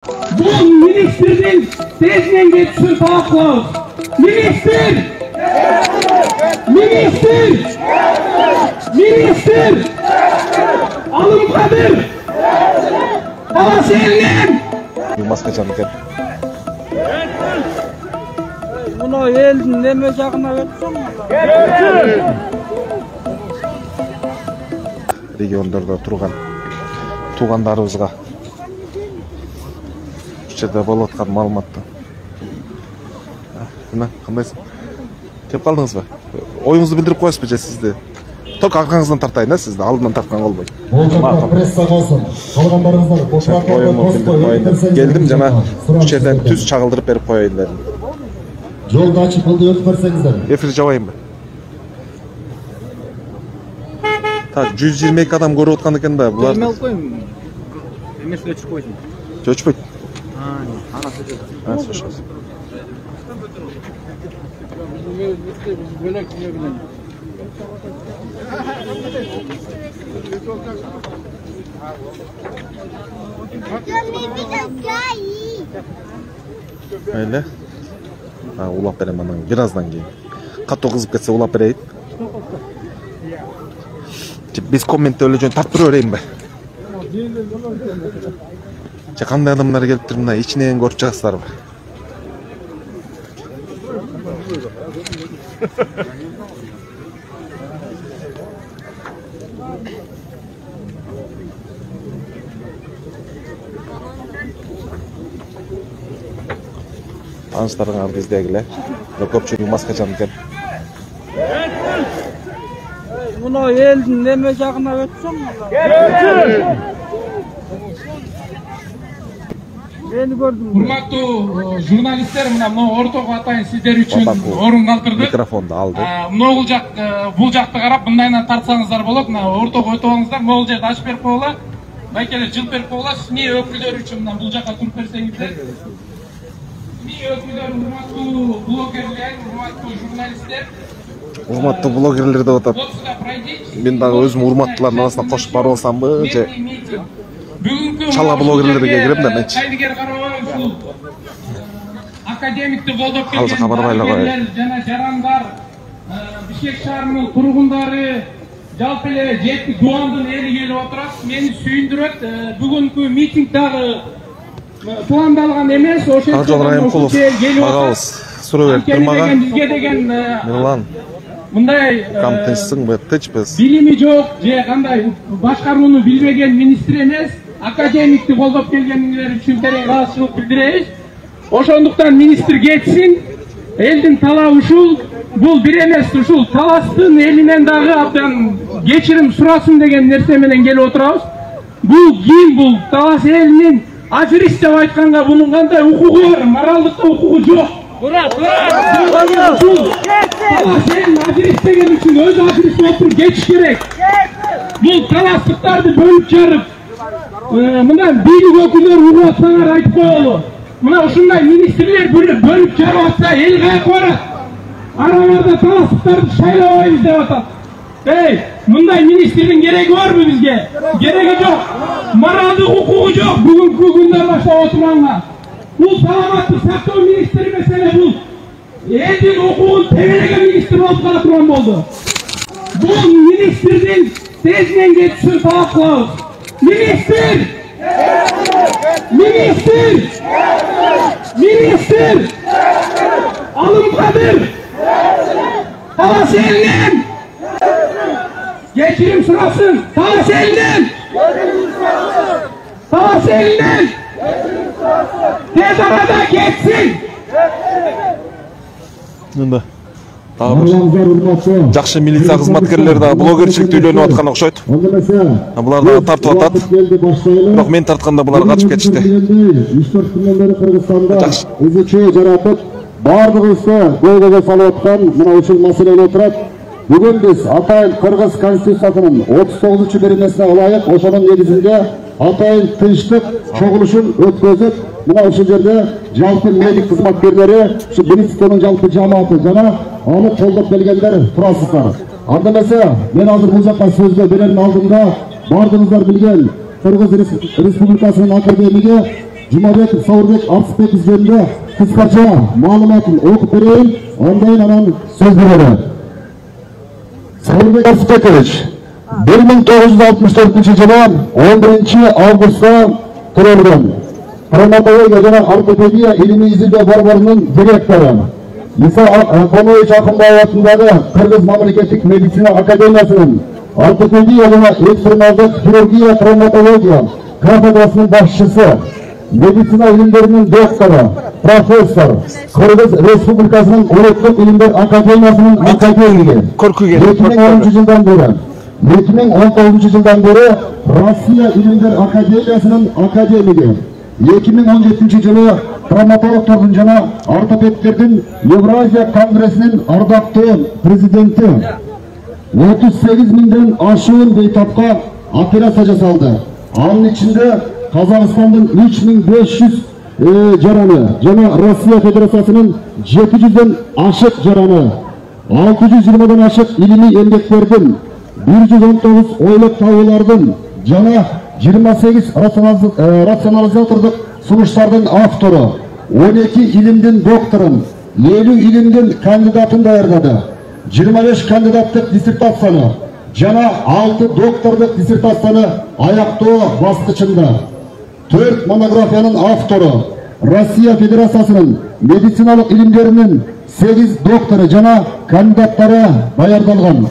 Bu ministerin tezden geçsin talaklar. Minister! Minister! Minister! Alım Kadir! Baba senin! Yılmaz kaçanlık hep. Bunu elin neme жағына өтсün mü? Региондарда тұрған туғандарыбызға жерде болып жатқан маалыматты. Мына қандайсың? Келіп қалдыңыз ба? Ойыңызды білдіріп қоясыз ба же сізді? Только арқаңыздан тартайын, сізді алдынан тартқан болмайды. Пресса болсын. Қалғандарыңыздар бошырақ келдім жана үш жерден түз чагылдырып беріп қояйын дедім. Жолды ашып болды өтіп берсеңіздер. Эфир жабайын ба? Так, 122 адам көріп отқан екен да, бұлар. Емел қойым. Емес өтіп қойсын. Өтпейді. Анасы өтіп. Слушайся. Öyle. Ha, ulap berem andan birazdan кейін. Қатты қызып кетсе улап берейін. Біз комментте өлі жөн тарттырып өрейін бе? Қандай адамдар келіп тұр мына ішінен көріп шығасыздар ба? Tanışlarыңар біздегілер. Көпшілік маска жанкен. Bunu elin neme жағына өтсün mü? Beni gördüm. Урматтуу журналисттер, мына ортого атайын сиздер үчүн орун калтырдык. Микрофонду алды. Могул жак, бул жакты карап мындайынан тартсаңыздар болот. Мына ортого өтүп алыңыздар. Могул жерде ачып берип койгула. Байкелер жылып берип койгула. СМИ өкүлдөрү үчүн мына бул жакка туруп берсеңиздер. СМИ өкүлдөрү, урматтуу блогерлер, урматтуу журналисттер. Урматтуу блогерлер деп атат. Мен дагы өзүм урматтуулардын арасына кошуп барып алсамбы же чала блогерлерге кирем да менчи. Кайдыгер карабай ушул академикти колдоп Азыр кабарбайлы келген жана жарандар, Бишкек шаарынын тургундары, жалпы эле жети Дуандын эли келип отурат. Мени сүйүндүрөт. Бүгүнкү митинг дагы пландалган эмес, Аржан Райымқұлов ағабыз суроо бериптир мага. Бизге деген Милан мындай камтынчсың бе, тычпыз. билими жок же кандай башкарууну билбеген министр эмес, академикти колдоп келгениңер үчүн терең ыраазычылык билдиребиз. Ошондуктан министр кетсин. Элдин талабы ушул. Бул бир эмес, ушул таластын элинен дагы абдан кечирим сурасун деген нерсе менен келип отурабыз. Бул ким, бул талас элинин ажирист деп айтканга бунун кандай укугу бар? Моралдык укугу жок. Талас элин ажирист деген үчүн өзү ажирист болуп туруп кетиш керек. Бул таластыктарды бөлүп жарып, мына бийлик өкүлдөрү угуп атсаңар айтып коелу. Мына ушундай министрлер бөлүп жарып атса эл каяка барат? Араларда таластыктарды шайлабайбыз деп атат. Мындай министрдин кереги барбы бизге? Кереги жок. Моралдык укугу жок бүгүнкү күндө баштап отурганга. Бул саламаттык сактоо министри эмес эле, бул элдин укугун тебелеген министр болуп кала турган болду. Бул министрдин тезинен кетишин талап кылабыз. Министр! Министр! Министр! Алым Кадыр! Талас элинен! Geçirim sırasın! Talас elinden! Talас elinden! Tez arada geçsin! Мында жакшы милиция кызматкерлери да блогерчиликти үйлөнүп аткан окшойт. Булар да тартып атат. Бирок мен тартканда булар качып кетишти. 3-4 күндөн бери Кыргызстанда үзүчү жаратып, бардыгыбызды көйгөйгө салып аткан мына ушул маселеге отурат. Бүгүн биз атайын Кыргыз Конституциясынын 39-беренесине ылайык ошонун негизинде атайын тынчтык чогулушун өткөзүп, мына ушул жерде жалпы медик кызматкерлери, ушу Биринчи жалпы жамааты жана аны колдоп келгендер турасыздар. Анда эмесе, мен азыр бул жакка сөзгө берердин алдында бардыгыңыздар билген Кыргыз Республикасынын академиги Жұмабеков Сауырбек Арсызбеков жөнінде қысқаша мағлұматын оқып берейін, ондайын анан сөз береді. Сауырбек Арсызбекович 1964 жылы 11 августта тұрылған. Травматология жана ортопедия илимий изилдөө борборунун директору. Иса Конович Акымбаев атындагы Кыргыз мамлекеттик медицина академиясынын ортопедия жана экстремалдык хирургия травматология кафедрасынын башчысы, медицина илимдеринин доктору, профессор, Кыргыз Республикасынын улуттук илимдер академиясынын академиги. 2010 жылдан бери 2019 жылдан бeri Россия илимдер академиясынын академиги. 2017 жылы травматологтордун жана ортопедтердин Евразия конгрессинин ардактуу президенти. 38 миңден ашуун бейтапка операция жасалды. Анын ичинде Казакстандын 3500 жараны жана Россия Федерациясынын 700ден ашык жараны, 620дан ашык илимий эмгектердин, 119 ойлоп табуулардын жана 28 рационализатордук сунуштардын автору, 12 илимдин докторун, 50 илимдин кандидатын даярдады, 25 кандидаттык диссертацияны жана 6 доктордук диссертацияны аяктоо баскычында, 4 монографиянын автору, Россия Федерациясынын медициналык илимдеринин 8 доктору жана кандидаттары даярдалган.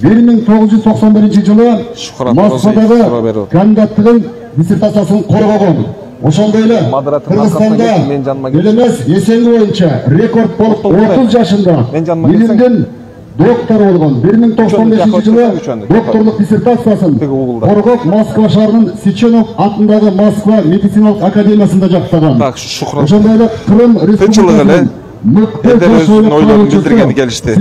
1991 жылы Москвадагы кандидаттыгын диссертациясын коргогон. Ошондой эле Кыргызстанда элемес эсенги боюнча рекорд болуп 30 жашында илимдин доктору болгон. 1995 жылы докторлук диссертациясын коргоп Москва шаарынын Сеченов атындагы Москва медициналык академиясында жактаган. Ошондой эле Крым Республикасынын Эдер өзүнүн ойлорун билдиргени келишти.